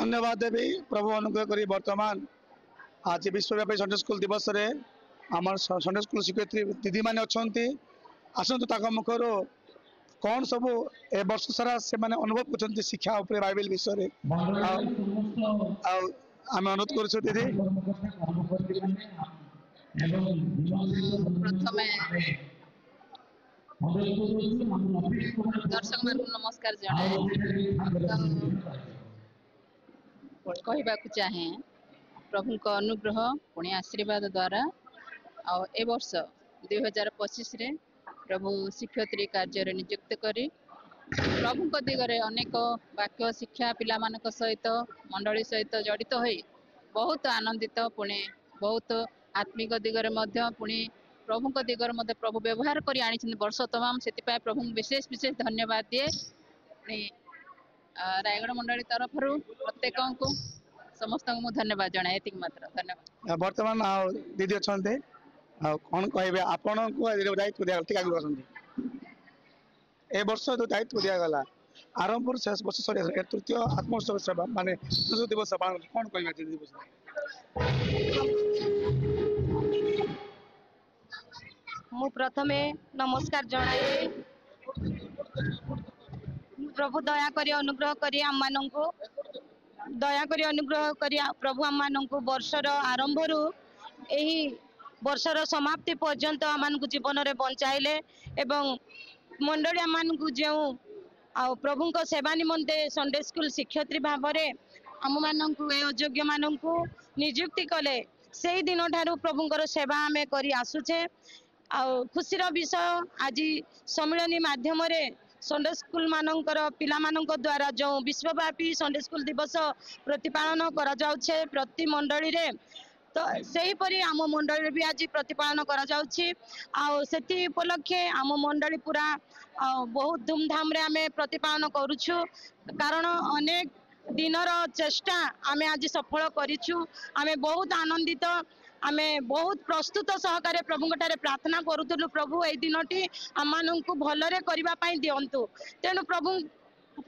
धन्यवाद देवी प्रभु अनुग्रह करी वर्तमान आज विश्वव्यापी संडे स्कूल दिवस रे आम संडे स्कूल शिक्षयित्री दीदी मैंने अच्छा आसतु मुखर कौन सब ए वर्ष सारा से माने अनुभव कर शिक्षा उपरे बाइबल विषय आम अनुरोध कर दीदी दर्शक मान नमस्कार कहवा चाहे प्रभु का अनुग्रह पुणी आशीर्वाद द्वारा ए वर्ष 2025 रे प्रभु शिक्षयित्री कार्य नियुक्त करी प्रभु को दिगरे अनेक वाक्य शिक्षा पिला मानक सहित मंडली सहित जड़ित होई बहुत आनंदित पुणी बहुत आत्मिक दिगरे मध्य पुणी प्रभु को दिगरे मध्य प्रभु व्यवहार करी आनी वर्ष तमाम से प्रभु विशेष विशेष धन्यवाद दिए रायगढ़ मंडली तरफ प्रत्येक को समस्त को धन्यवाद जना मात्र धन्यवाद। वर्तमान दीदी अच्छा कौन कहे आपण को दायित्व दिया ए वर्ष जो दायित्व दिगला आरंभ शेष वर्ष सर तृतीय आत्मोत्सव सेवा माने दिवस कौन कह दिवस मु प्रथमे नमस्कार जणाए प्रभु दया करी अनुग्रह करी आम माननकु दया करी अनुग्रह करी प्रभु आम माननकु वर्षर आरंभ रु एही वर्षर समाप्ति पर्यंत आम मानकु जीवन रे बंचाइले एवं मंडली आम मानकु जे प्रभु को सेवा निमंते संडे स्कूल शिक्षयित्री भाव में आम माननकु ए अयोग्य माननकु नियुक्ति कले से दिन ठारू प्रभुंकर सेवा आम करी आसुचे खुशीर विषय आज सम्मिलनी माध्यम संडे स्कूल मानकर पिला मानक द्वारा जो विश्वव्यापी संडे स्कूल दिवस प्रतिपालन करा जाउछे प्रति मंडली रे तो सही परी आम मंडली भी आज प्रतिपालन करा जाउछि सेति उपलक्षे आम मंडली पूरा बहुत धूमधाम रे आमे प्रतिपालन करूछु कारण अनेक दिनर चेष्टा आमे आज सफल करिछु आमे बहुत आनंदित आमे बहुत प्रस्तुत सहकारे प्रभु ठारे प्रार्थना करूथुलु प्रभु ए दिनटी आमानंकु भलरे करिबा पई दियंतु तेनु प्रभु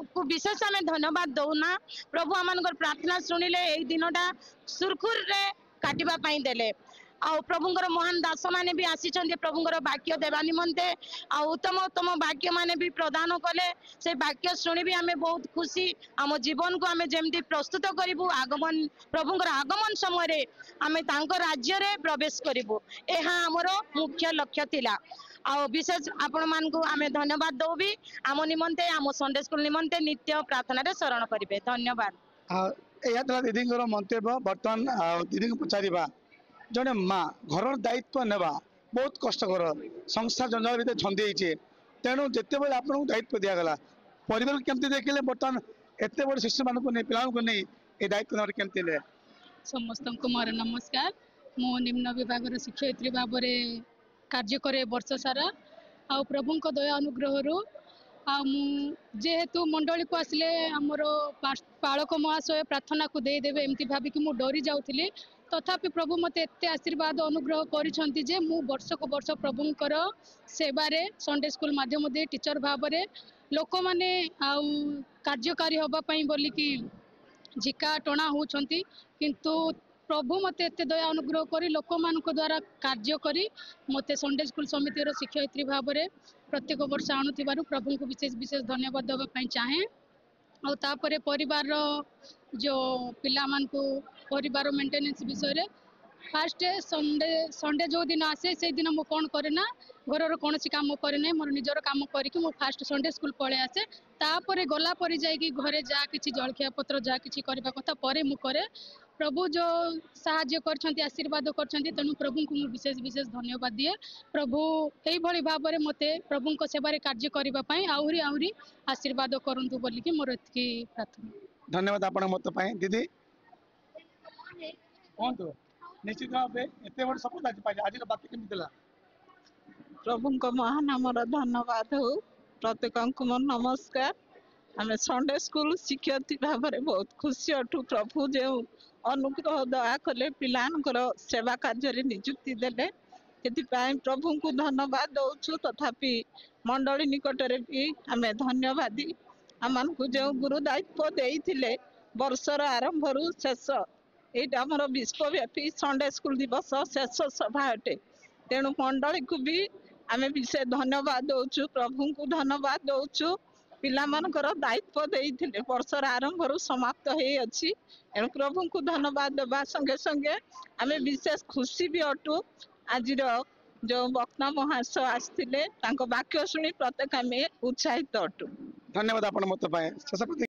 को विशेष आमे धन्यवाद दउना प्रभु आमानकर प्रार्थना सुनिले ए दिनटा सुरखुर रे काटिबा पई देले प्रभुंकर महान दास माने भी आसीचंदे प्रभुंकर वाक्य देवा निमंते उत्तम उत्तम वाक्य माने भी प्रदान कले से वाक्य सुनी भी आमे बहुत खुशी आम जीवन को आमे जेमती प्रस्तुत करिवु आगमन प्रभुंकर आगमन समय रे आमे तांको राज्य रे प्रवेश करिवु एहा हमरो मुख्य लक्ष्य थिला विशेष आपण मान को आमे धन्यवाद दउ भी आम निमंते आम संडे स्कूल निमंते नित्य प्रार्थना रे शरण करिवे धन्यवाद। एया दीदी मंतव्य बर्तमान दीदी को पचारिबा जड़े माँ घर दायित्व नेबा बहुत कष्टकर संसार जंजाल भीतर छंदी तेणु जिते बड़े आपको दायित्व दिगला परिवार केमती देखिले बर्तमान एत बड़े शिशु मान पिला नहीं ये दायित्व केमती ले समस्त को मोर नमस्कार मो निम्न विभाग शिक्षयित्री भाव में कार्य करे वर्ष सारा आ प्रभु को दया अनुग्रह जेहेतु मंडली को आसिले आमर पालक महाशय प्रार्थना को देदेवे एमती भाविकी मु डरी जाऊली तथापि प्रभु मते एते आशीर्वाद अनुग्रह करिसंती जे मु वर्ष को वर्ष प्रभुंकर सेवारे संडे स्कूल माध्यम दे टीचर भाव में लोक माने आउ कार्यकारी होबा पई बोली कि झिका टणा होउछंती किंतु प्रभु मते एते दया अनुग्रह करी लोक मान द्वारा कार्य करी मते संडे स्कूल समितिर शिक्षयित्री भाव में प्रत्येक वर्ष आणुथिबारु प्रभु को विशेष विशेष धन्यवाद देबा पई चाहे और तापरे परिवार जो पिला मान को परिवार मेंटेनेंस विषय फास्ट संडे जो दिन आसे से दिन मु कौन करे ना घर कौन काम करे ना मोर निजर काम करके मु फास्ट संडे स्कूल पळे आसे तापरे गला परे जाई घरे जा किछि जलखिया पत्र जा किछि करबा कथा परे मु करे प्रभु जो साहाय्य करछंती आशीर्वाद करछंती तेणु प्रभु को मु विशेष विशेष धन्यवाद दिए प्रभु एई भली भाव में मते प्रभु को सेवा कार्य करबा पई आहुरी आहुरी आशीर्वाद करंतु बोली कि मोर एतकी प्रार्थना धन्यवाद आपण मत पाए दीदी कौन तो निश्चित भाव एत बड़ सपोर्ट आज पाइले आज बात केमती दिला प्रभु को महान आमर धन्यवाद हो प्रत्येक को मोर नमस्कार आम संडे स्कूल शिक्षयित्री भाव में बहुत खुशी अठु प्रभु जो अनुग्रह दया कले पिलांकर सेवा कार्य नियुक्ति देले प्रभु को धन्यवाद दौचु तथापि मंडली निकट भी आम धन्यवादी आम को जो गुरु दायित्व देइथिले ବର୍ଷର ଆରମ୍ଭରୁ ଶେଷ ଏଇଟା ଆମର ବିଶ୍ୱବ୍ୟାପୀ ସଣ୍ଡେ ସ୍କୁଲ ଦିବସ ଶେଷ ସଭା ଅଟେ। ତେଣୁ ମଣ୍ଡଳୀକୁ ବି ଆମେ ବିଶେଷ ଧନ୍ୟବାଦ ଦଉଛୁ, ପ୍ରଭୁଙ୍କୁ ଧନ୍ୟବାଦ ଦଉଛୁ। ପିଲାମାନଙ୍କର ଦାୟିତ୍ୱ ଦେଇଥିଲେ, ବର୍ଷର ଆରମ୍ଭରୁ ସମାପ୍ତ ହେଇଅଛି। ଏଣୁ ପ୍ରଭୁଙ୍କୁ ଧନ୍ୟବାଦ ଦେବା ସଙ୍ଗେ ସଙ୍ଗେ ଆମେ ବିଶେଷ ଖୁସି ବି ଅଟୁ। ଆଜିର ଯୋଉ ବକ୍ତା ମହାଶୟ ଆସିଥିଲେ ତାଙ୍କ ବାକ୍ୟ ଶୁଣି ପ୍ରତ୍ୟେକ ଆମେ ଉତ୍ସାହିତ ଅଟୁ। ଧନ୍ୟବାଦ ଆପଣ ମତ ପାଇଁ।